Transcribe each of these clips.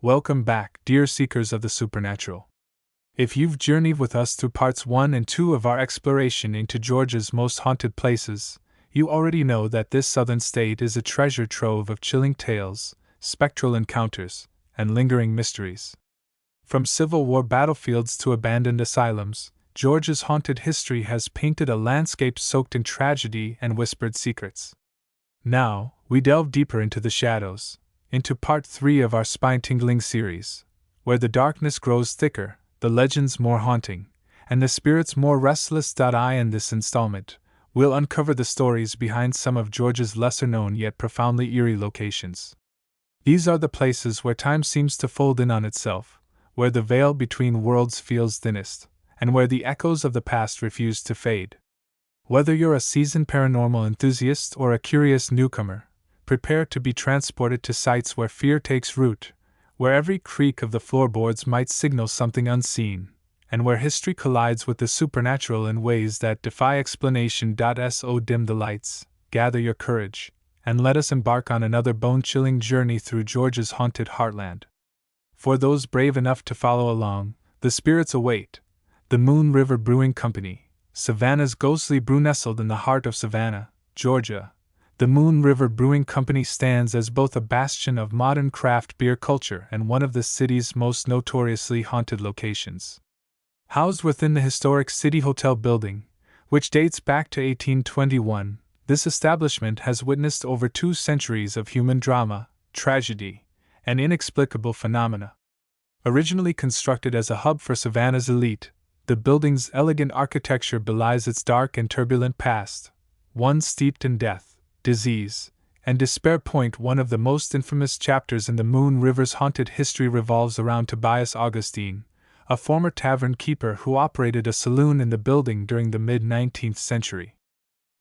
Welcome back, dear seekers of the supernatural. If you've journeyed with us through parts 1 and 2 of our exploration into Georgia's most haunted places, you already know that this southern state is a treasure trove of chilling tales, spectral encounters, and lingering mysteries. From Civil War battlefields to abandoned asylums, Georgia's haunted history has painted a landscape soaked in tragedy and whispered secrets. Now, we delve deeper into the shadows, into part 3 of our spine-tingling series, where the darkness grows thicker, the legends more haunting, and the spirits more restless. In this installment, we'll uncover the stories behind some of Georgia's lesser-known yet profoundly eerie locations. These are the places where time seems to fold in on itself, where the veil between worlds feels thinnest, and where the echoes of the past refuse to fade. Whether you're a seasoned paranormal enthusiast or a curious newcomer, prepare to be transported to sites where fear takes root, where every creak of the floorboards might signal something unseen, and where history collides with the supernatural in ways that defy explanation. So dim the lights, gather your courage, and let us embark on another bone-chilling journey through Georgia's haunted heartland. For those brave enough to follow along, the spirits await. The Moon River Brewing Company, Savannah's ghostly brew. Nestled in the heart of Savannah, Georgia, the Moon River Brewing Company stands as both a bastion of modern craft beer culture and one of the city's most notoriously haunted locations. Housed within the historic City Hotel building, which dates back to 1821, this establishment has witnessed over 2 centuries of human drama, tragedy, and inexplicable phenomena. Originally constructed as a hub for Savannah's elite, the building's elegant architecture belies its dark and turbulent past, one steeped in death, disease, and despair. One of the most infamous chapters in the Moon River's haunted history revolves around Tobias Augustine, a former tavern keeper who operated a saloon in the building during the mid-19th century.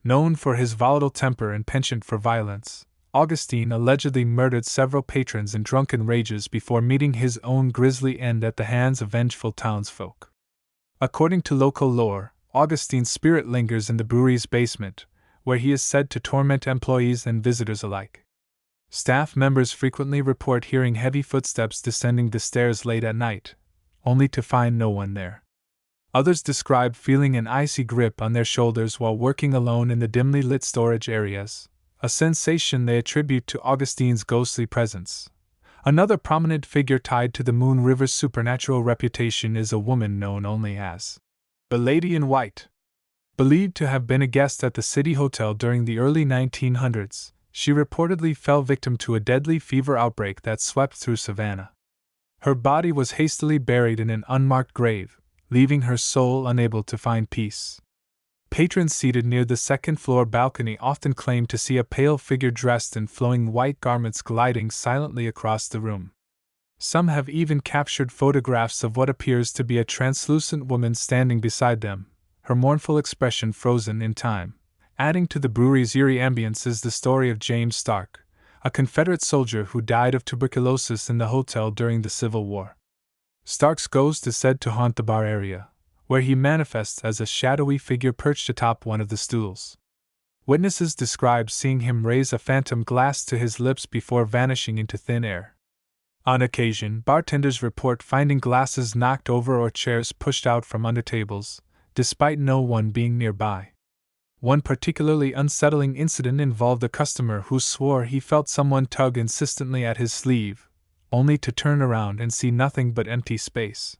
Known for his volatile temper and penchant for violence, Augustine allegedly murdered several patrons in drunken rages before meeting his own grisly end at the hands of vengeful townsfolk. According to local lore, Augustine's spirit lingers in the brewery's basement, where he is said to torment employees and visitors alike. Staff members frequently report hearing heavy footsteps descending the stairs late at night, only to find no one there. Others describe feeling an icy grip on their shoulders while working alone in the dimly lit storage areas, a sensation they attribute to Augustine's ghostly presence. Another prominent figure tied to the Moon River's supernatural reputation is a woman known only as the Lady in White. Believed to have been a guest at the City Hotel during the early 1900s, she reportedly fell victim to a deadly fever outbreak that swept through Savannah. Her body was hastily buried in an unmarked grave, leaving her soul unable to find peace. Patrons seated near the second-floor balcony often claim to see a pale figure dressed in flowing white garments gliding silently across the room. Some have even captured photographs of what appears to be a translucent woman standing beside them, her mournful expression frozen in time. Adding to the brewery's eerie ambience is the story of James Stark, a Confederate soldier who died of tuberculosis in the hotel during the Civil War. Stark's ghost is said to haunt the bar area, where he manifests as a shadowy figure perched atop one of the stools. Witnesses describe seeing him raise a phantom glass to his lips before vanishing into thin air. On occasion, bartenders report finding glasses knocked over or chairs pushed out from under tables, despite no one being nearby. One particularly unsettling incident involved a customer who swore he felt someone tug insistently at his sleeve, only to turn around and see nothing but empty space.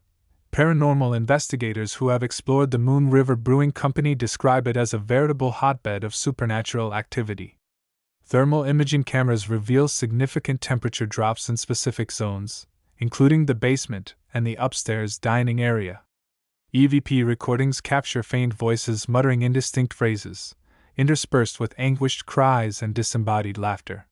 Paranormal investigators who have explored the Moon River Brewing Company describe it as a veritable hotbed of supernatural activity. Thermal imaging cameras reveal significant temperature drops in specific zones, including the basement and the upstairs dining area. EVP recordings capture faint voices muttering indistinct phrases, interspersed with anguished cries and disembodied laughter.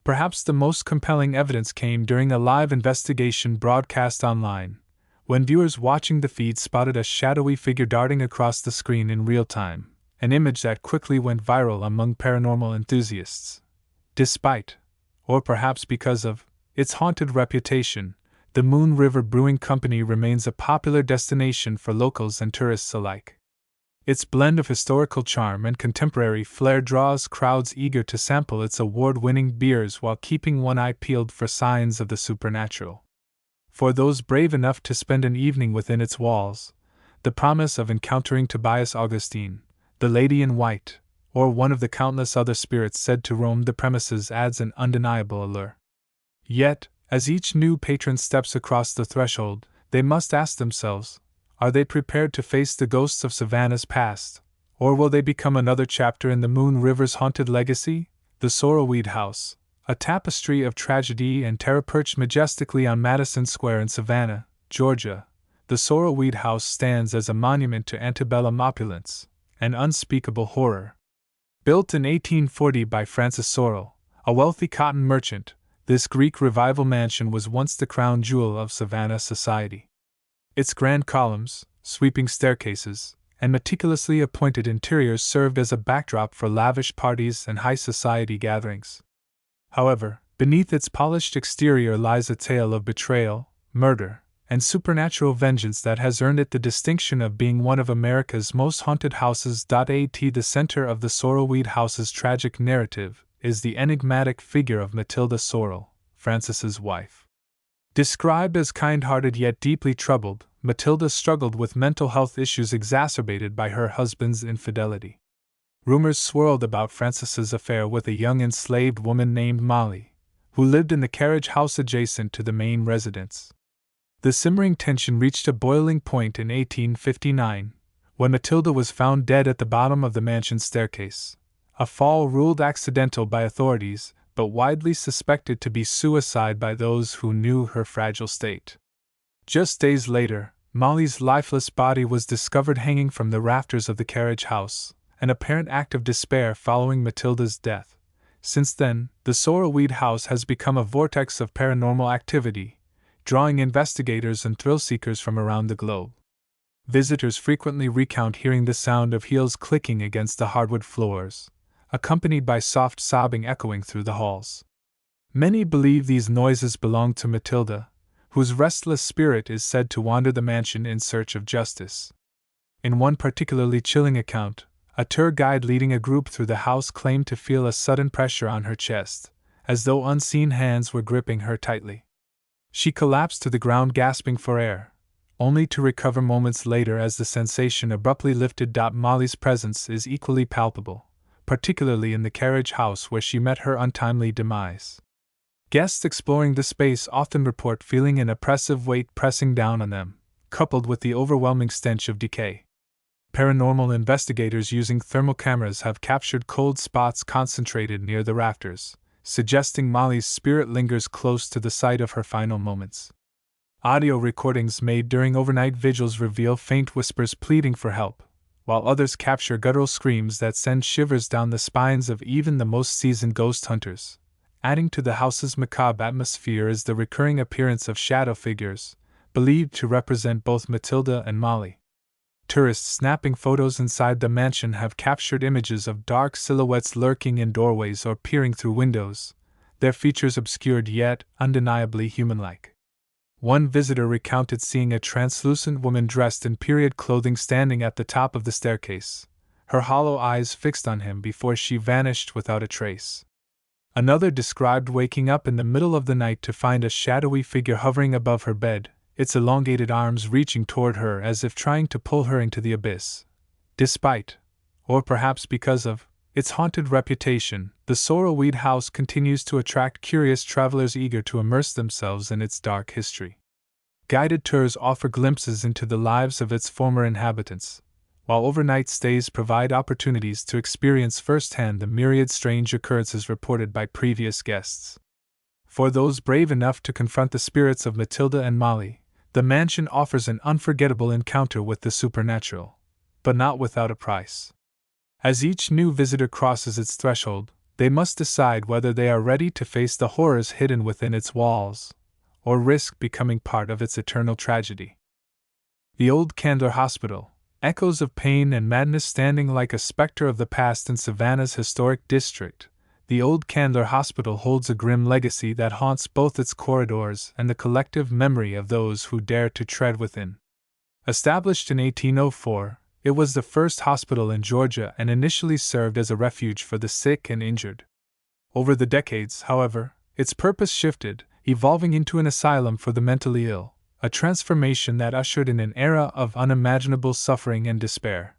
Perhaps the most compelling evidence came during a live investigation broadcast online, when viewers watching the feed spotted a shadowy figure darting across the screen in real time, an image that quickly went viral among paranormal enthusiasts. Despite, or perhaps because of, its haunted reputation, the Moon River Brewing Company remains a popular destination for locals and tourists alike. Its blend of historical charm and contemporary flair draws crowds eager to sample its award-winning beers while keeping one eye peeled for signs of the supernatural. for those brave enough to spend an evening within its walls, the promise of encountering Tobias Augustine, the Lady in White, or one of the countless other spirits said to roam the premises adds an undeniable allure. Yet, as each new patron steps across the threshold, they must ask themselves, are they prepared to face the ghosts of Savannah's past, or will they become another chapter in the Moon River's haunted legacy? The Sorrelweed House, a tapestry of tragedy and terror perched majestically on Madison Square in Savannah, Georgia, the Sorrelweed House stands as a monument to antebellum opulence and unspeakable horror. Built in 1840 by Francis Sorrel, a wealthy cotton merchant, this Greek Revival mansion was once the crown jewel of Savannah society. Its grand columns, sweeping staircases, and meticulously appointed interiors served as a backdrop for lavish parties and high society gatherings. However, beneath its polished exterior lies a tale of betrayal, murder, and supernatural vengeance that has earned it the distinction of being one of America's most haunted houses. The center of the Sorrelweed House's tragic narrative is the enigmatic figure of Matilda Sorrel, Francis's wife. Described as kind-hearted yet deeply troubled, Matilda struggled with mental health issues exacerbated by her husband's infidelity. Rumors swirled about Francis's affair with a young enslaved woman named Molly, who lived in the carriage house adjacent to the main residence. The simmering tension reached a boiling point in 1859, when Matilda was found dead at the bottom of the mansion's staircase, a fall ruled accidental by authorities, but widely suspected to be suicide by those who knew her fragile state. Just days later, Molly's lifeless body was discovered hanging from the rafters of the carriage house, an apparent act of despair following Matilda's death. Since then, the Sorrelweed House has become a vortex of paranormal activity, drawing investigators and thrill-seekers from around the globe. Visitors frequently recount hearing the sound of heels clicking against the hardwood floors, accompanied by soft sobbing echoing through the halls. Many believe these noises belong to Matilda, whose restless spirit is said to wander the mansion in search of justice. In one particularly chilling account, a tour guide leading a group through the house claimed to feel a sudden pressure on her chest, as though unseen hands were gripping her tightly. She collapsed to the ground gasping for air, only to recover moments later as the sensation abruptly lifted. Molly's presence is equally palpable, particularly in the carriage house where she met her untimely demise. Guests exploring the space often report feeling an oppressive weight pressing down on them, coupled with the overwhelming stench of decay. Paranormal investigators using thermal cameras have captured cold spots concentrated near the rafters, suggesting Molly's spirit lingers close to the site of her final moments. Audio recordings made during overnight vigils reveal faint whispers pleading for help, while others capture guttural screams that send shivers down the spines of even the most seasoned ghost hunters. Adding to the house's macabre atmosphere is the recurring appearance of shadow figures, believed to represent both Matilda and Molly. Tourists snapping photos inside the mansion have captured images of dark silhouettes lurking in doorways or peering through windows, their features obscured yet undeniably human-like. One visitor recounted seeing a translucent woman dressed in period clothing standing at the top of the staircase, her hollow eyes fixed on him before she vanished without a trace. Another described waking up in the middle of the night to find a shadowy figure hovering above her bed, its elongated arms reaching toward her as if trying to pull her into the abyss. Despite, or perhaps because of, its haunted reputation, the Sorrelweed House continues to attract curious travelers eager to immerse themselves in its dark history. Guided tours offer glimpses into the lives of its former inhabitants, while overnight stays provide opportunities to experience firsthand the myriad strange occurrences reported by previous guests. For those brave enough to confront the spirits of Matilda and Molly, the mansion offers an unforgettable encounter with the supernatural, but not without a price. As each new visitor crosses its threshold, they must decide whether they are ready to face the horrors hidden within its walls, or risk becoming part of its eternal tragedy. The old Candler Hospital, echoes of pain and madness standing like a specter of the past in Savannah's historic district. The old Candler Hospital holds a grim legacy that haunts both its corridors and the collective memory of those who dare to tread within. Established in 1804, it was the first hospital in Georgia and initially served as a refuge for the sick and injured. Over the decades, however, its purpose shifted, evolving into an asylum for the mentally ill, a transformation that ushered in an era of unimaginable suffering and despair.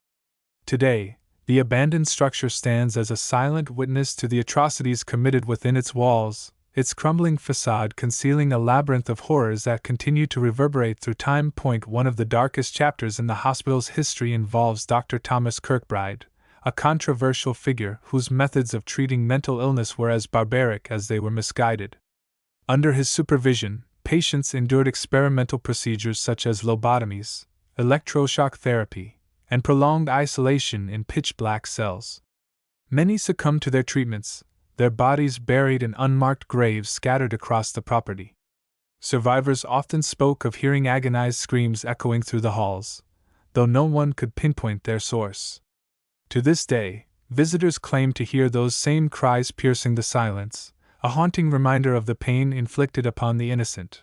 Today, the abandoned structure stands as a silent witness to the atrocities committed within its walls, its crumbling facade concealing a labyrinth of horrors that continue to reverberate through time. One of the darkest chapters in the hospital's history involves Dr. Thomas Kirkbride, a controversial figure whose methods of treating mental illness were as barbaric as they were misguided. Under his supervision, patients endured experimental procedures such as lobotomies, electroshock therapy, and prolonged isolation in pitch-black cells. Many succumbed to their treatments, their bodies buried in unmarked graves scattered across the property. Survivors often spoke of hearing agonized screams echoing through the halls, though no one could pinpoint their source. To this day, visitors claim to hear those same cries piercing the silence, a haunting reminder of the pain inflicted upon the innocent.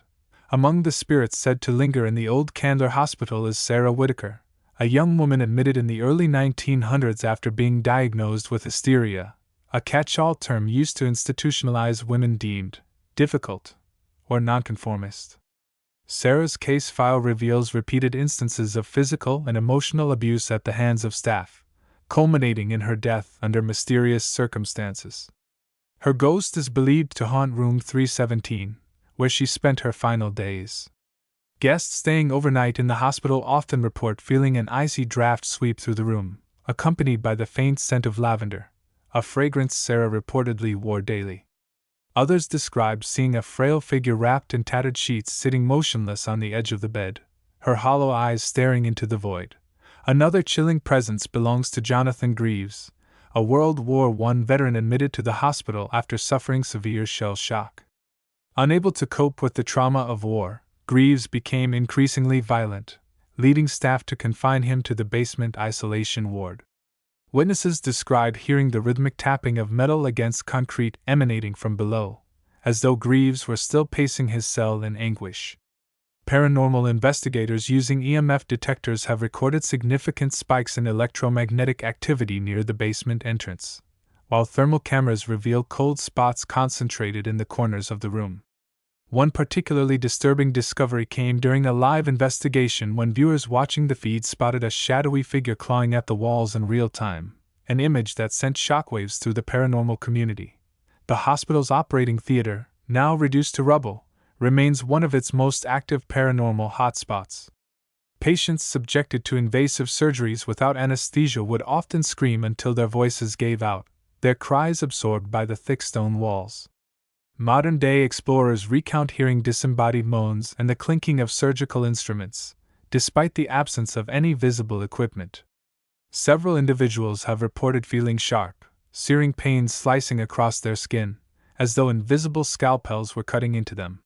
Among the spirits said to linger in the old Candler Hospital is Sarah Whitaker, a young woman admitted in the early 1900s after being diagnosed with hysteria, a catch-all term used to institutionalize women deemed difficult or nonconformist. Sarah's case file reveals repeated instances of physical and emotional abuse at the hands of staff, culminating in her death under mysterious circumstances. Her ghost is believed to haunt room 317, where she spent her final days. Guests staying overnight in the hospital often report feeling an icy draft sweep through the room, accompanied by the faint scent of lavender, a fragrance Sarah reportedly wore daily. Others described seeing a frail figure wrapped in tattered sheets sitting motionless on the edge of the bed, her hollow eyes staring into the void. Another chilling presence belongs to Jonathan Greaves, a World War I veteran admitted to the hospital after suffering severe shell shock. Unable to cope with the trauma of war, Greaves became increasingly violent, leading staff to confine him to the basement isolation ward. Witnesses described hearing the rhythmic tapping of metal against concrete emanating from below, as though Greaves were still pacing his cell in anguish. Paranormal investigators using EMF detectors have recorded significant spikes in electromagnetic activity near the basement entrance, while thermal cameras reveal cold spots concentrated in the corners of the room. One particularly disturbing discovery came during a live investigation when viewers watching the feed spotted a shadowy figure clawing at the walls in real time, an image that sent shockwaves through the paranormal community. The hospital's operating theater, now reduced to rubble, remains one of its most active paranormal hotspots. Patients subjected to invasive surgeries without anesthesia would often scream until their voices gave out, their cries absorbed by the thick stone walls. Modern-day explorers recount hearing disembodied moans and the clinking of surgical instruments, despite the absence of any visible equipment. Several individuals have reported feeling sharp, searing pains slicing across their skin, as though invisible scalpels were cutting into them.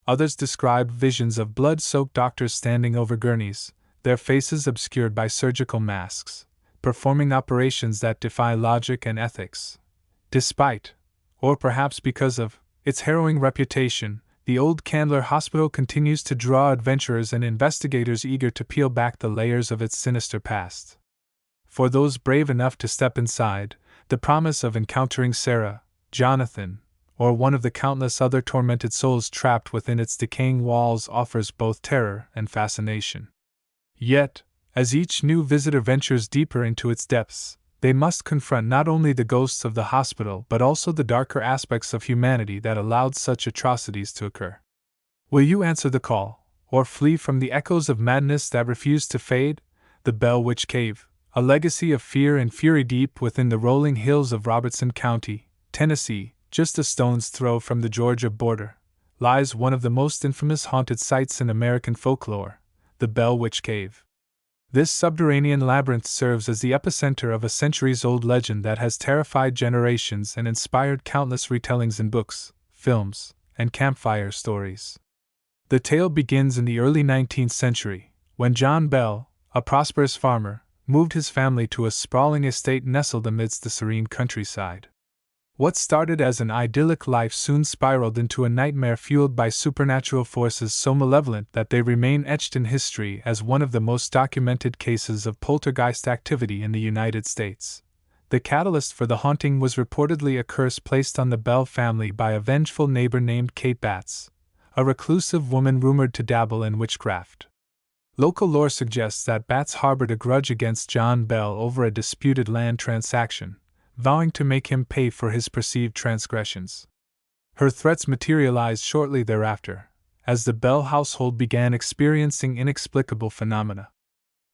Others described visions of blood-soaked doctors standing over gurneys, their faces obscured by surgical masks, performing operations that defy logic and ethics. Despite, or perhaps because of, its harrowing reputation, the old Candler Hospital continues to draw adventurers and investigators eager to peel back the layers of its sinister past. For those brave enough to step inside, the promise of encountering Sarah, Jonathan, or one of the countless other tormented souls trapped within its decaying walls offers both terror and fascination. Yet, as each new visitor ventures deeper into its depths, they must confront not only the ghosts of the hospital but also the darker aspects of humanity that allowed such atrocities to occur. Will you answer the call, or flee from the echoes of madness that refuse to fade? The Bell Witch Cave, a legacy of fear and fury deep within the rolling hills of Robertson County, Tennessee, just a stone's throw from the Georgia border, lies one of the most infamous haunted sites in American folklore, the Bell Witch Cave. This subterranean labyrinth serves as the epicenter of a centuries-old legend that has terrified generations and inspired countless retellings in books, films, and campfire stories. The tale begins in the early 19th century, when John Bell, a prosperous farmer, moved his family to a sprawling estate nestled amidst the serene countryside. What started as an idyllic life soon spiraled into a nightmare fueled by supernatural forces so malevolent that they remain etched in history as one of the most documented cases of poltergeist activity in the United States. The catalyst for the haunting was reportedly a curse placed on the Bell family by a vengeful neighbor named Kate Batts, a reclusive woman rumored to dabble in witchcraft. Local lore suggests that Batts harbored a grudge against John Bell over a disputed land transaction, vowing to make him pay for his perceived transgressions. Her threats materialized shortly thereafter, as the Bell household began experiencing inexplicable phenomena.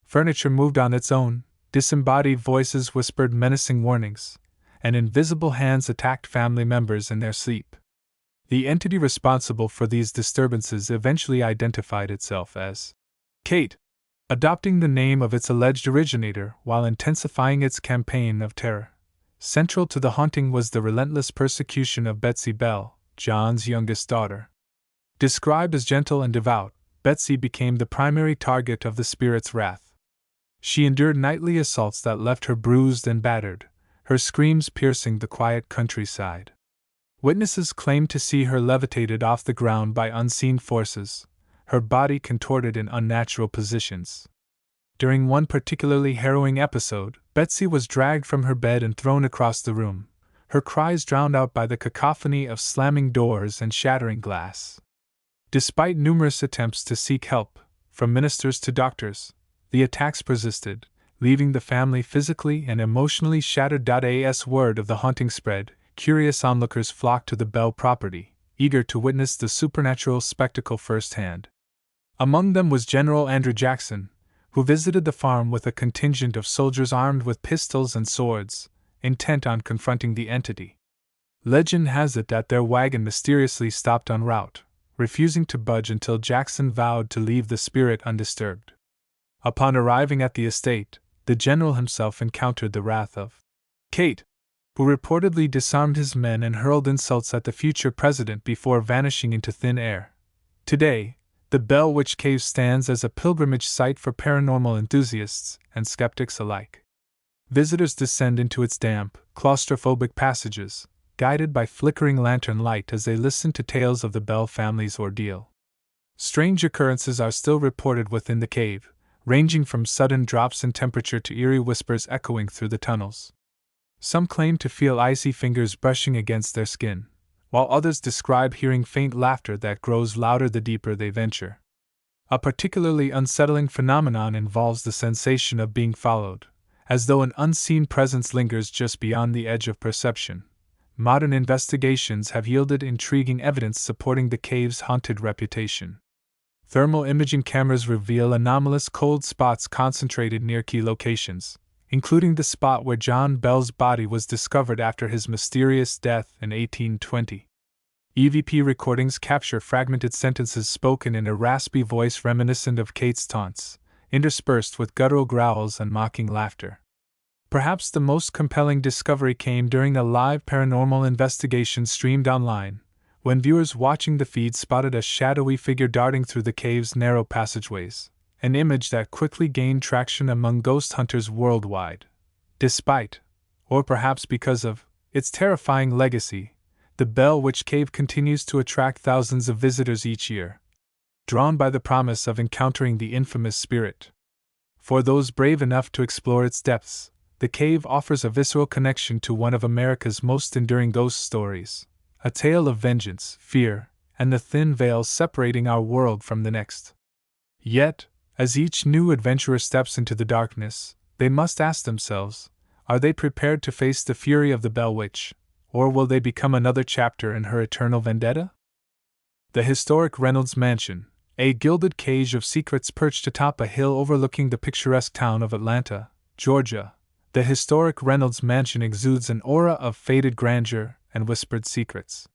Furniture moved on its own, disembodied voices whispered menacing warnings, and invisible hands attacked family members in their sleep. The entity responsible for these disturbances eventually identified itself as Kate, adopting the name of its alleged originator while intensifying its campaign of terror. Central to the haunting was the relentless persecution of Betsy Bell, John's youngest daughter. Described as gentle and devout, Betsy became the primary target of the spirit's wrath. She endured nightly assaults that left her bruised and battered, her screams piercing the quiet countryside. Witnesses claimed to see her levitated off the ground by unseen forces, her body contorted in unnatural positions. During one particularly harrowing episode, Betsy was dragged from her bed and thrown across the room, her cries drowned out by the cacophony of slamming doors and shattering glass. Despite numerous attempts to seek help, from ministers to doctors, the attacks persisted, leaving the family physically and emotionally shattered. As word of the haunting spread, curious onlookers flocked to the Bell property, eager to witness the supernatural spectacle firsthand. Among them was General Andrew Jackson, who visited the farm with a contingent of soldiers armed with pistols and swords, intent on confronting the entity. Legend has it that their wagon mysteriously stopped en route, refusing to budge until Jackson vowed to leave the spirit undisturbed. Upon arriving at the estate, the general himself encountered the wrath of Kate, who reportedly disarmed his men and hurled insults at the future president before vanishing into thin air. Today, the Bell Witch Cave stands as a pilgrimage site for paranormal enthusiasts and skeptics alike. Visitors descend into its damp, claustrophobic passages, guided by flickering lantern light as they listen to tales of the Bell family's ordeal. Strange occurrences are still reported within the cave, ranging from sudden drops in temperature to eerie whispers echoing through the tunnels. Some claim to feel icy fingers brushing against their skin, while others describe hearing faint laughter that grows louder the deeper they venture. A particularly unsettling phenomenon involves the sensation of being followed, as though an unseen presence lingers just beyond the edge of perception. Modern investigations have yielded intriguing evidence supporting the cave's haunted reputation. Thermal imaging cameras reveal anomalous cold spots concentrated near key locations, including the spot where John Bell's body was discovered after his mysterious death in 1820. EVP recordings capture fragmented sentences spoken in a raspy voice reminiscent of Kate's taunts, interspersed with guttural growls and mocking laughter. Perhaps the most compelling discovery came during a live paranormal investigation streamed online, when viewers watching the feed spotted a shadowy figure darting through the cave's narrow passageways, an image that quickly gained traction among ghost hunters worldwide. Despite, or perhaps because of, its terrifying legacy, the Bell Witch Cave continues to attract thousands of visitors each year, drawn by the promise of encountering the infamous spirit. For those brave enough to explore its depths, the cave offers a visceral connection to one of America's most enduring ghost stories, a tale of vengeance, fear, and the thin veil separating our world from the next. Yet, as each new adventurer steps into the darkness, they must ask themselves, are they prepared to face the fury of the Bell Witch, or will they become another chapter in her eternal vendetta? The historic Reynolds Mansion, a gilded cage of secrets perched atop a hill overlooking the picturesque town of Atlanta, Georgia. The historic Reynolds Mansion exudes an aura of faded grandeur and whispered secrets.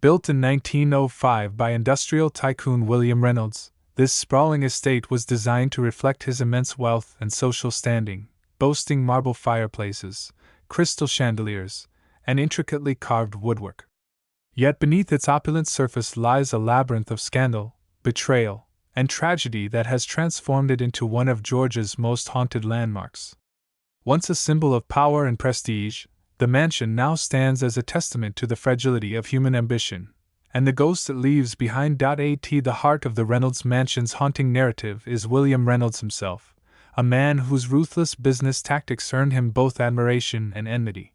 Built in 1905 by industrial tycoon William Reynolds, this sprawling estate was designed to reflect his immense wealth and social standing, boasting marble fireplaces, crystal chandeliers, and intricately carved woodwork. Yet beneath its opulent surface lies a labyrinth of scandal, betrayal, and tragedy that has transformed it into one of Georgia's most haunted landmarks. Once a symbol of power and prestige, the mansion now stands as a testament to the fragility of human ambition, and the ghost it leaves behind. The heart of the Reynolds Mansion's haunting narrative is William Reynolds himself, a man whose ruthless business tactics earned him both admiration and enmity.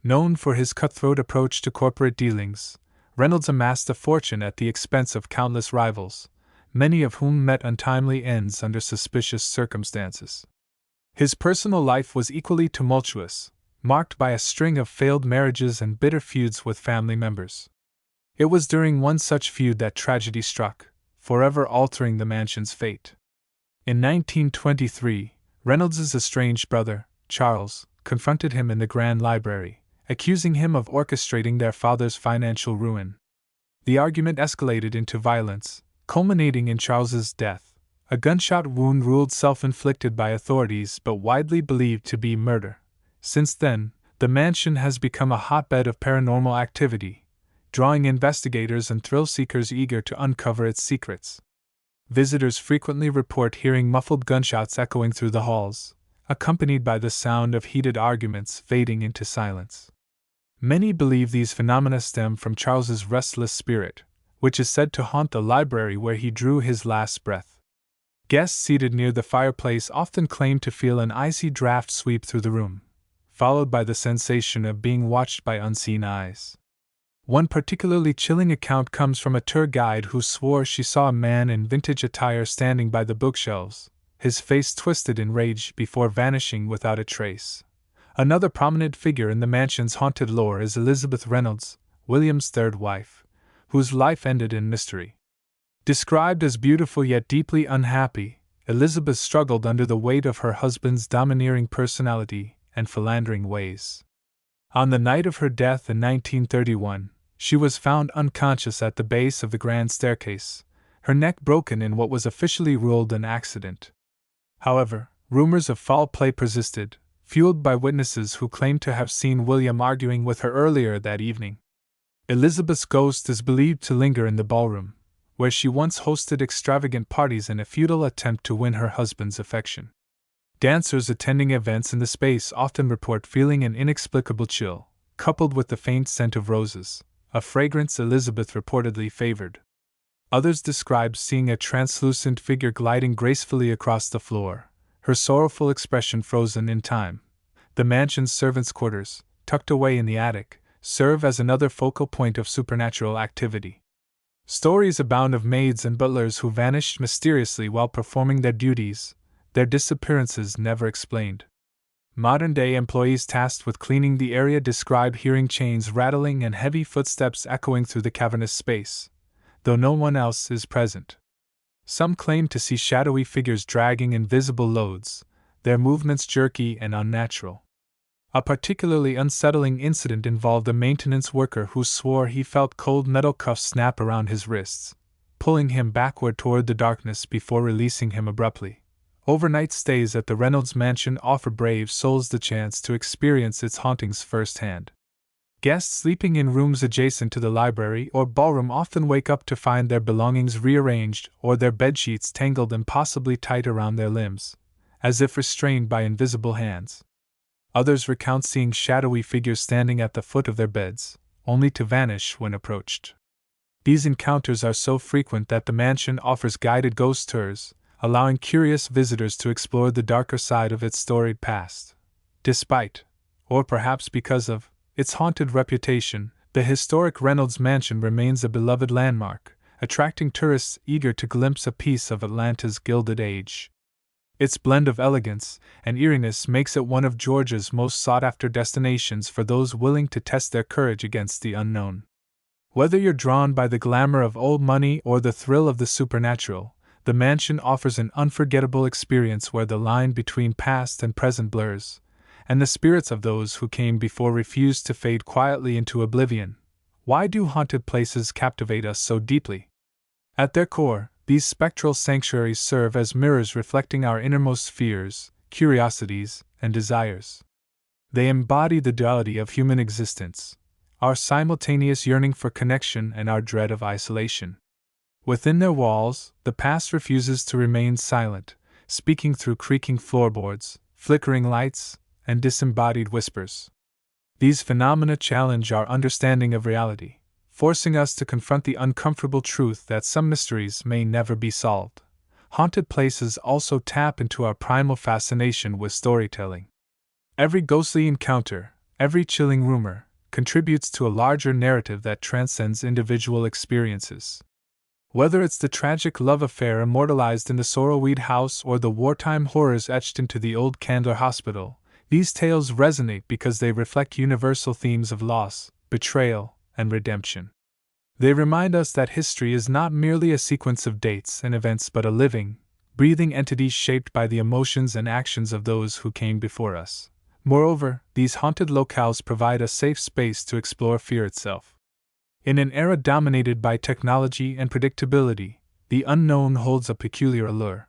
Known for his cutthroat approach to corporate dealings, Reynolds amassed a fortune at the expense of countless rivals, many of whom met untimely ends under suspicious circumstances. His personal life was equally tumultuous, marked by a string of failed marriages and bitter feuds with family members. It was during one such feud that tragedy struck, forever altering the mansion's fate. In 1923, Reynolds's estranged brother, Charles, confronted him in the Grand Library, accusing him of orchestrating their father's financial ruin. The argument escalated into violence, culminating in Charles's death, a gunshot wound ruled self-inflicted by authorities but widely believed to be murder. Since then, the mansion has become a hotbed of paranormal activity, drawing investigators and thrill-seekers eager to uncover its secrets. Visitors frequently report hearing muffled gunshots echoing through the halls, accompanied by the sound of heated arguments fading into silence. Many believe these phenomena stem from Charles's restless spirit, which is said to haunt the library where he drew his last breath. Guests seated near the fireplace often claim to feel an icy draft sweep through the room, followed by the sensation of being watched by unseen eyes. One particularly chilling account comes from a tour guide who swore she saw a man in vintage attire standing by the bookshelves, his face twisted in rage before vanishing without a trace. Another prominent figure in the mansion's haunted lore is Elizabeth Reynolds, William's third wife, whose life ended in mystery. Described as beautiful yet deeply unhappy, Elizabeth struggled under the weight of her husband's domineering personality and philandering ways. On the night of her death in 1931, she was found unconscious at the base of the grand staircase, her neck broken in what was officially ruled an accident. However, rumors of foul play persisted, fueled by witnesses who claimed to have seen William arguing with her earlier that evening. Elizabeth's ghost is believed to linger in the ballroom, where she once hosted extravagant parties in a futile attempt to win her husband's affection. Dancers attending events in the space often report feeling an inexplicable chill, coupled with the faint scent of roses, a fragrance Elizabeth reportedly favored. Others describe seeing a translucent figure gliding gracefully across the floor, her sorrowful expression frozen in time. The mansion's servants' quarters, tucked away in the attic, serve as another focal point of supernatural activity. Stories abound of maids and butlers who vanished mysteriously while performing their duties, their disappearances never explained. Modern-day employees tasked with cleaning the area describe hearing chains rattling and heavy footsteps echoing through the cavernous space, though no one else is present. Some claim to see shadowy figures dragging invisible loads, their movements jerky and unnatural. A particularly unsettling incident involved a maintenance worker who swore he felt cold metal cuffs snap around his wrists, pulling him backward toward the darkness before releasing him abruptly. Overnight stays at the Reynolds mansion offer brave souls the chance to experience its hauntings firsthand. Guests sleeping in rooms adjacent to the library or ballroom often wake up to find their belongings rearranged or their bedsheets tangled impossibly tight around their limbs, as if restrained by invisible hands. Others recount seeing shadowy figures standing at the foot of their beds, only to vanish when approached. These encounters are so frequent that the mansion offers guided ghost tours, allowing curious visitors to explore the darker side of its storied past. Despite, or perhaps because of, its haunted reputation, the historic Reynolds Mansion remains a beloved landmark, attracting tourists eager to glimpse a piece of Atlanta's Gilded Age. Its blend of elegance and eeriness makes it one of Georgia's most sought-after destinations for those willing to test their courage against the unknown. Whether you're drawn by the glamour of old money or the thrill of the supernatural, the mansion offers an unforgettable experience where the line between past and present blurs, and the spirits of those who came before refuse to fade quietly into oblivion. Why do haunted places captivate us so deeply? At their core, these spectral sanctuaries serve as mirrors reflecting our innermost fears, curiosities, and desires. They embody the duality of human existence, our simultaneous yearning for connection and our dread of isolation. Within their walls, the past refuses to remain silent, speaking through creaking floorboards, flickering lights, and disembodied whispers. These phenomena challenge our understanding of reality, forcing us to confront the uncomfortable truth that some mysteries may never be solved, Haunted places also tap into our primal fascination with storytelling. Every ghostly encounter, every chilling rumor, contributes to a larger narrative that transcends individual experiences. Whether it's the tragic love affair immortalized in the Sorrowweed house or the wartime horrors etched into the old Candler Hospital, these tales resonate because they reflect universal themes of loss, betrayal, and redemption. They remind us that history is not merely a sequence of dates and events but a living, breathing entity shaped by the emotions and actions of those who came before us. Moreover, these haunted locales provide a safe space to explore fear itself. In an era dominated by technology and predictability, the unknown holds a peculiar allure.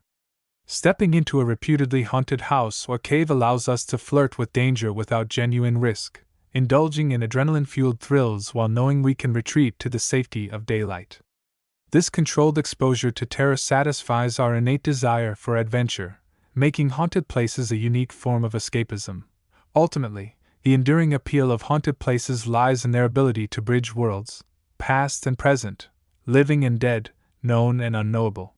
Stepping into a reputedly haunted house or cave allows us to flirt with danger without genuine risk, indulging in adrenaline-fueled thrills while knowing we can retreat to the safety of daylight. This controlled exposure to terror satisfies our innate desire for adventure, making haunted places a unique form of escapism. Ultimately, the enduring appeal of haunted places lies in their ability to bridge worlds, past and present, living and dead, known and unknowable.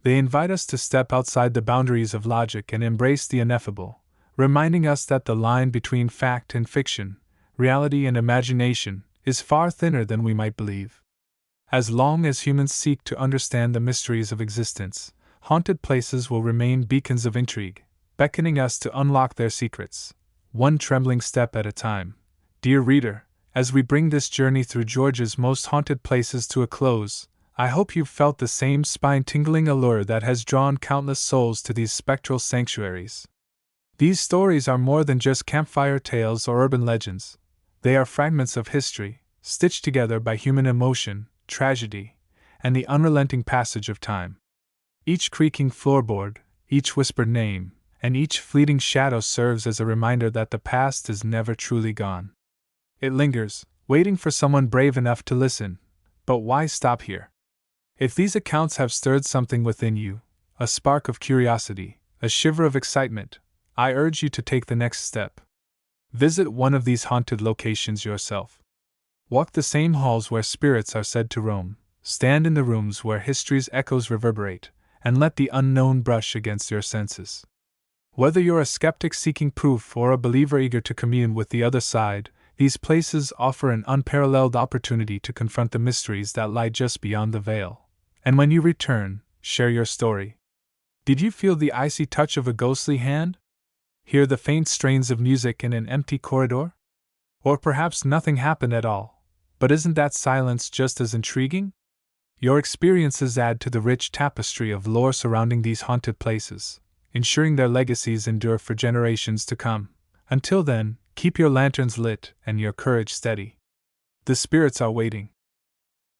They invite us to step outside the boundaries of logic and embrace the ineffable, reminding us that the line between fact and fiction, reality and imagination, is far thinner than we might believe. As long as humans seek to understand the mysteries of existence, haunted places will remain beacons of intrigue, beckoning us to unlock their secrets, one trembling step at a time. Dear reader, as we bring this journey through Georgia's most haunted places to a close, I hope you've felt the same spine-tingling allure that has drawn countless souls to these spectral sanctuaries. These stories are more than just campfire tales or urban legends. They are fragments of history, stitched together by human emotion, tragedy, and the unrelenting passage of time. Each creaking floorboard, each whispered name, and each fleeting shadow serves as a reminder that the past is never truly gone. It lingers, waiting for someone brave enough to listen. But why stop here? If these accounts have stirred something within you, a spark of curiosity, a shiver of excitement, I urge you to take the next step. Visit one of these haunted locations yourself. Walk the same halls where spirits are said to roam, stand in the rooms where history's echoes reverberate, and let the unknown brush against your senses. Whether you're a skeptic seeking proof or a believer eager to commune with the other side, these places offer an unparalleled opportunity to confront the mysteries that lie just beyond the veil. And when you return, share your story. Did you feel the icy touch of a ghostly hand? Hear the faint strains of music in an empty corridor? Or perhaps nothing happened at all, but isn't that silence just as intriguing? Your experiences add to the rich tapestry of lore surrounding these haunted places, ensuring their legacies endure for generations to come. Until then, keep your lanterns lit and your courage steady. The spirits are waiting,